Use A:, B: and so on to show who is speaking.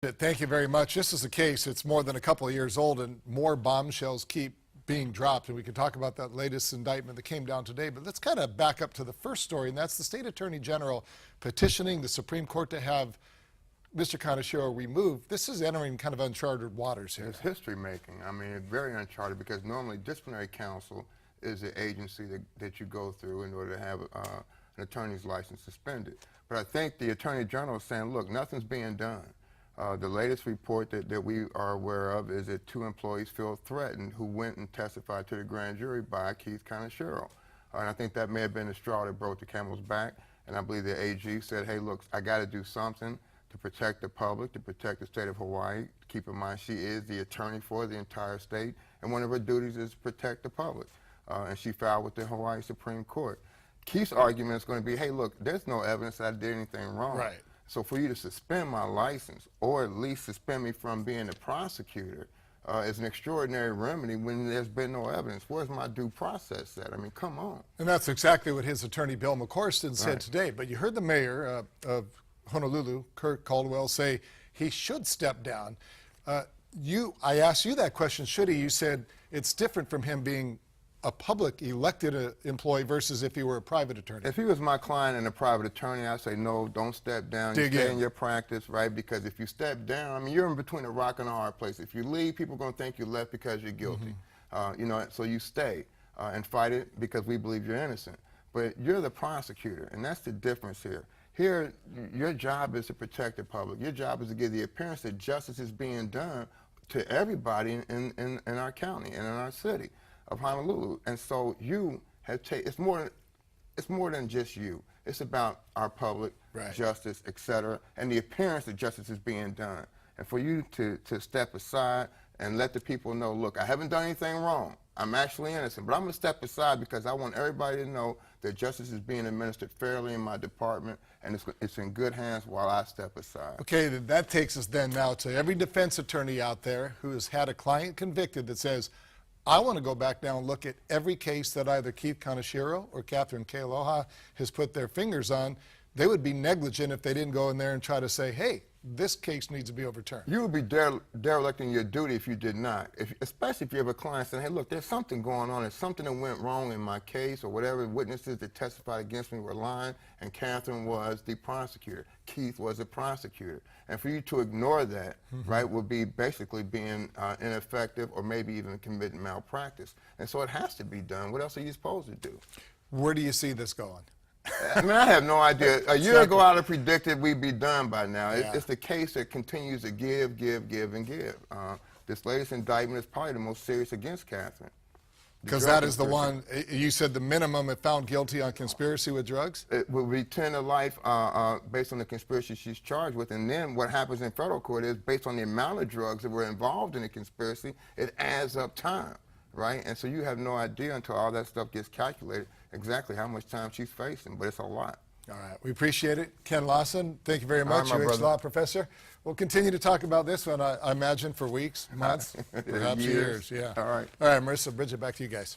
A: Thank you very much. This is a case, it's more than a couple of years old, and more bombshells keep being dropped, and we can talk about that latest indictment that came down today. But let's kind of back up to the first story, and that's the state attorney general petitioning the Supreme Court to have Mr. Kaneshiro removed. This is entering kind of uncharted waters here.
B: It's history making. I mean, it's very uncharted because normally disciplinary counsel is the agency that you go through in order to have an attorney's license suspended. But I think the attorney general is saying, look, nothing's being done. The latest report that we are aware of is that 2 employees feel threatened who went and testified to the grand jury by Keith Kaneshiro. And I think that may have been the straw that broke the camel's back. And I believe the AG said, hey, look, I got to do something to protect the public, to protect the state of Hawaii. Keep in mind, she is the attorney for the entire state, and one of her duties is to protect the public. And she filed with the Hawaii Supreme Court. Keith's argument is going to be, hey, look, there's no evidence that I did anything wrong.
A: Right.
B: So for you to suspend my license, or at least suspend me from being a prosecutor, is an extraordinary remedy when there's been no evidence. Where's my due process at? I mean, come on.
A: And that's exactly what his attorney, Bill McCorston, said today. But you heard the mayor of Honolulu, Kurt Caldwell, say he should step down. I asked you that question, should he? You said it's different from him being a public elected employee versus if he were a private attorney.
B: If he was my client and a private attorney, I'd say, no, don't step down. You stay in your practice, right? Because if you step down, I mean, you're in between a rock and a hard place. If you leave, people are going to think you left because you're guilty. You know, so you stay and fight it because we believe you're innocent. But you're the prosecutor, and that's the difference here. Here, your job is to protect the public. Your job is to give the appearance that justice is being done to everybody in our county and in our city of Honolulu. And so you have taken, it's more than just you. It's about our public, justice, etc., and the appearance that justice is being done. And for you to step aside and let the people know, look, I haven't done anything wrong. I'm actually innocent, but I'm going to step aside because I want everybody to know that justice is being administered fairly in my department, and it's in good hands while I step aside.
A: Okay, that takes us then now to every defense attorney out there who has had a client convicted that says, I want to go back now and look at every case that either Keith Kaneshiro or Catherine Kealoha has put their fingers on. They would be negligent if they didn't go in there and try to say, hey, this case needs to be overturned.
B: You would be derelicting your duty if you did not, especially if you have a client saying, hey, look, there's something going on, there's something that went wrong in my case, or whatever witnesses that testified against me were lying, and Catherine was the prosecutor, Keith was the prosecutor. And for you to ignore that, right, would be basically being ineffective or maybe even committing malpractice. And so it has to be done. What else are you supposed to do?
A: Where do you see this going?
B: I mean, I have no idea. A year ago, I'd have predicted we'd be done by now. It's the case that continues to give, and give. This latest indictment is probably the most serious against Catherine.
A: Because that is the one, you said the minimum if found guilty on conspiracy with drugs?
B: It will be 10 to life based on the conspiracy she's charged with. And then what happens in federal court is based on the amount of drugs that were involved in the conspiracy, it adds up time, right? And so you have no idea until all that stuff gets calculated exactly how much time she's facing, but it's a lot.
A: All right, we appreciate it. Ken Lawson, thank you very much, UH Law professor. We'll continue to talk about this one, I imagine, for weeks, months, perhaps years. Yeah.
B: All right.
A: All right, Marissa, Bridget, back to you guys.